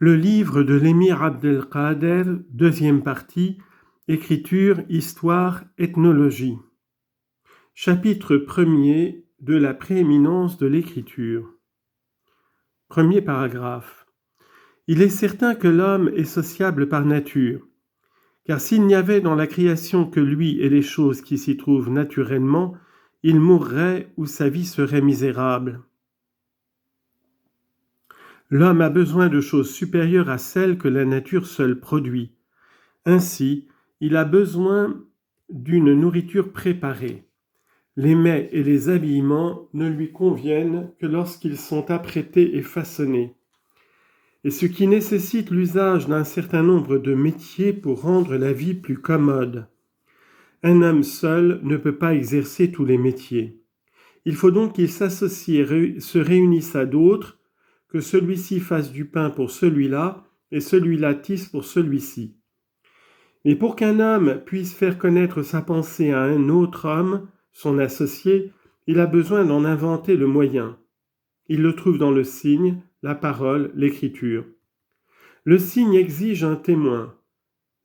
Le livre de l'émir Abdelkader, deuxième partie, Écriture, Histoire, Ethnologie. Chapitre 1er de la prééminence de l'écriture. Premier paragraphe. Il est certain que l'homme est sociable par nature, car s'il n'y avait dans la création que lui et les choses qui s'y trouvent naturellement, il mourrait ou sa vie serait misérable. L'homme a besoin de choses supérieures à celles que la nature seule produit. Ainsi, il a besoin d'une nourriture préparée. Les mets et les habillements ne lui conviennent que lorsqu'ils sont apprêtés et façonnés. Et ce qui nécessite l'usage d'un certain nombre de métiers pour rendre la vie plus commode. Un homme seul ne peut pas exercer tous les métiers. Il faut donc qu'il s'associe et se réunisse à d'autres, que celui-ci fasse du pain pour celui-là et celui-là tisse pour celui-ci. Mais pour qu'un homme puisse faire connaître sa pensée à un autre homme, son associé, il a besoin d'en inventer le moyen. Il le trouve dans le signe, la parole, l'écriture. Le signe exige un témoin.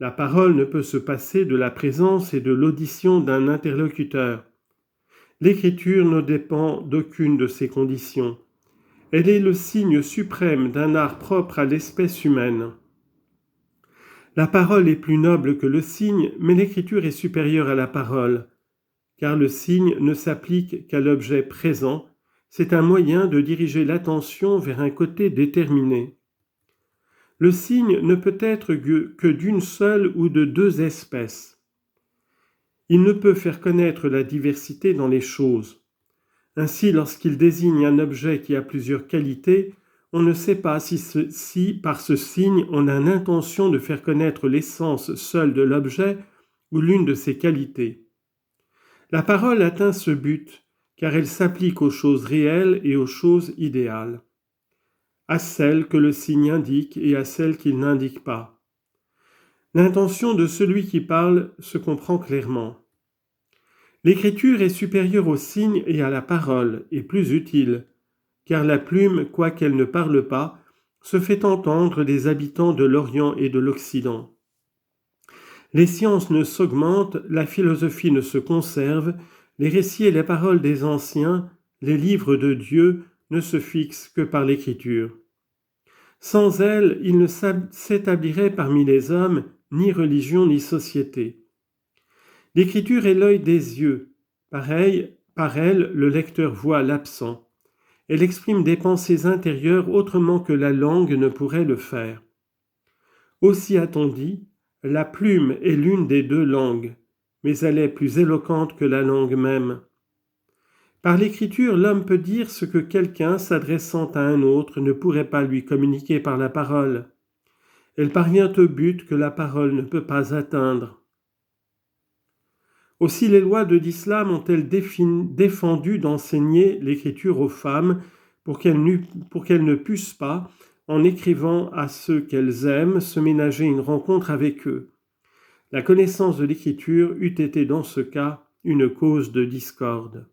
La parole ne peut se passer de la présence et de l'audition d'un interlocuteur. L'écriture ne dépend d'aucune de ces conditions. Elle est le signe suprême d'un art propre à l'espèce humaine. La parole est plus noble que le signe, mais l'écriture est supérieure à la parole, car le signe ne s'applique qu'à l'objet présent, c'est un moyen de diriger l'attention vers un côté déterminé. Le signe ne peut être que d'une seule ou de deux espèces. Il ne peut faire connaître la diversité dans les choses. Ainsi, lorsqu'il désigne un objet qui a plusieurs qualités, on ne sait pas si par ce signe on a l'intention de faire connaître l'essence seule de l'objet ou l'une de ses qualités. La parole atteint ce but, car elle s'applique aux choses réelles et aux choses idéales, à celles que le signe indique et à celles qu'il n'indique pas. L'intention de celui qui parle se comprend clairement. L'écriture est supérieure au signe et à la parole, et plus utile, car la plume, quoiqu'elle ne parle pas, se fait entendre des habitants de l'Orient et de l'Occident. Les sciences ne s'augmentent, la philosophie ne se conserve, les récits et les paroles des anciens, les livres de Dieu ne se fixent que par l'écriture. Sans elle, il ne s'établirait parmi les hommes ni religion ni société. L'écriture est l'œil des yeux. Par elle, le lecteur voit l'absent. Elle exprime des pensées intérieures autrement que la langue ne pourrait le faire. Aussi a-t-on dit, la plume est l'une des deux langues, mais elle est plus éloquente que la langue même. Par l'écriture, l'homme peut dire ce que quelqu'un, s'adressant à un autre, ne pourrait pas lui communiquer par la parole. Elle parvient au but que la parole ne peut pas atteindre. Aussi les lois de l'islam ont-elles défendu d'enseigner l'écriture aux femmes pour qu'elles ne puissent pas, en écrivant à ceux qu'elles aiment, se ménager une rencontre avec eux. La connaissance de l'écriture eût été dans ce cas une cause de discorde.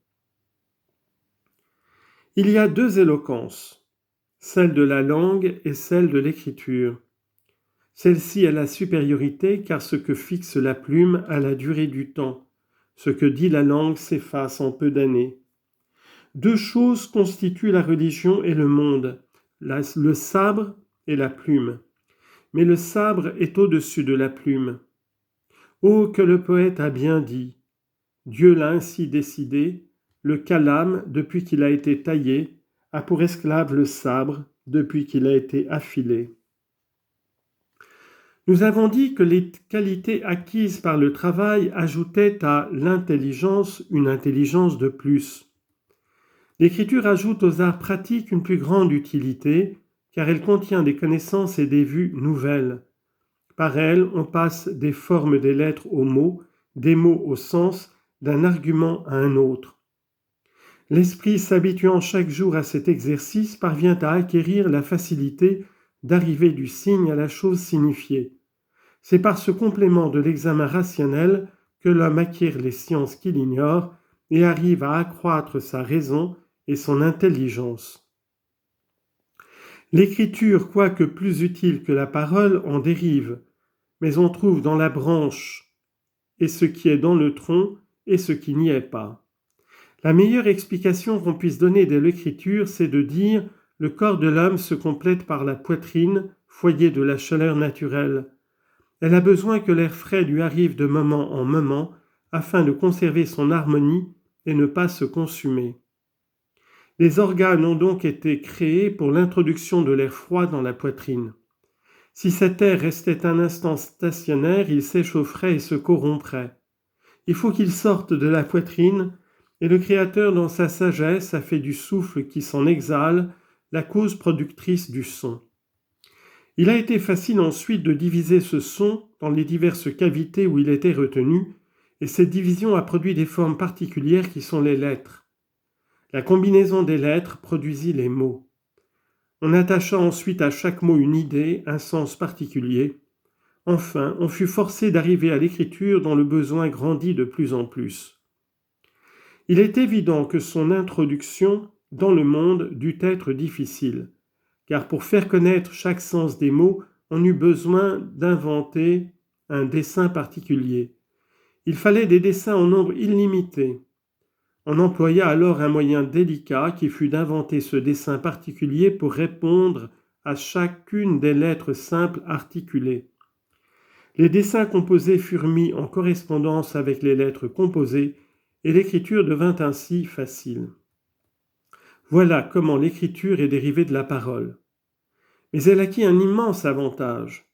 Il y a deux éloquences, celle de la langue et celle de l'écriture. Celle-ci a la supériorité car ce que fixe la plume a la durée du temps. Ce que dit la langue s'efface en peu d'années. Deux choses constituent la religion et le monde, le sabre et la plume. Mais le sabre est au-dessus de la plume. Oh, que le poète a bien dit. Dieu l'a ainsi décidé, le calame, depuis qu'il a été taillé, a pour esclave le sabre, depuis qu'il a été affilé. Nous avons dit que les qualités acquises par le travail ajoutaient à l'intelligence une intelligence de plus. L'écriture ajoute aux arts pratiques une plus grande utilité, car elle contient des connaissances et des vues nouvelles. Par elle, on passe des formes des lettres aux mots, des mots au sens, d'un argument à un autre. L'esprit, s'habituant chaque jour à cet exercice, parvient à acquérir la facilité d'arriver du signe à la chose signifiée. C'est par ce complément de l'examen rationnel que l'homme acquiert les sciences qu'il ignore et arrive à accroître sa raison et son intelligence. L'écriture, quoique plus utile que la parole, en dérive, mais on trouve dans la branche et ce qui est dans le tronc et ce qui n'y est pas. La meilleure explication qu'on puisse donner de l'écriture, c'est de dire le corps de l'homme se complète par la poitrine, foyer de la chaleur naturelle. Elle a besoin que l'air frais lui arrive de moment en moment afin de conserver son harmonie et ne pas se consumer. Les organes ont donc été créés pour l'introduction de l'air froid dans la poitrine. Si cet air restait un instant stationnaire, il s'échaufferait et se corromprait. Il faut qu'il sorte de la poitrine, et le Créateur, dans sa sagesse, a fait du souffle qui s'en exhale la cause productrice du son. Il a été facile ensuite de diviser ce son dans les diverses cavités où il était retenu, et cette division a produit des formes particulières qui sont les lettres. La combinaison des lettres produisit les mots. On attacha ensuite à chaque mot une idée, un sens particulier. Enfin, on fut forcé d'arriver à l'écriture dont le besoin grandit de plus en plus. Il est évident que son introduction dans le monde dut être difficile, car pour faire connaître chaque sens des mots, on eut besoin d'inventer un dessin particulier. Il fallait des dessins en nombre illimité. On employa alors un moyen délicat qui fut d'inventer ce dessin particulier pour répondre à chacune des lettres simples articulées. Les dessins composés furent mis en correspondance avec les lettres composées et l'écriture devint ainsi facile. Voilà comment l'écriture est dérivée de la parole. Mais elle acquit un immense avantage.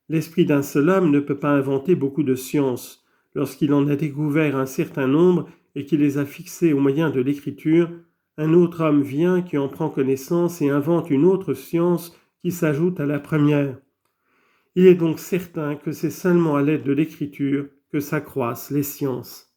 L'esprit d'un seul homme ne peut pas inventer beaucoup de sciences. Lorsqu'il en a découvert un certain nombre et qu'il les a fixées au moyen de l'écriture, un autre homme vient qui en prend connaissance et invente une autre science qui s'ajoute à la première. Il est donc certain que c'est seulement à l'aide de l'écriture que s'accroissent les sciences.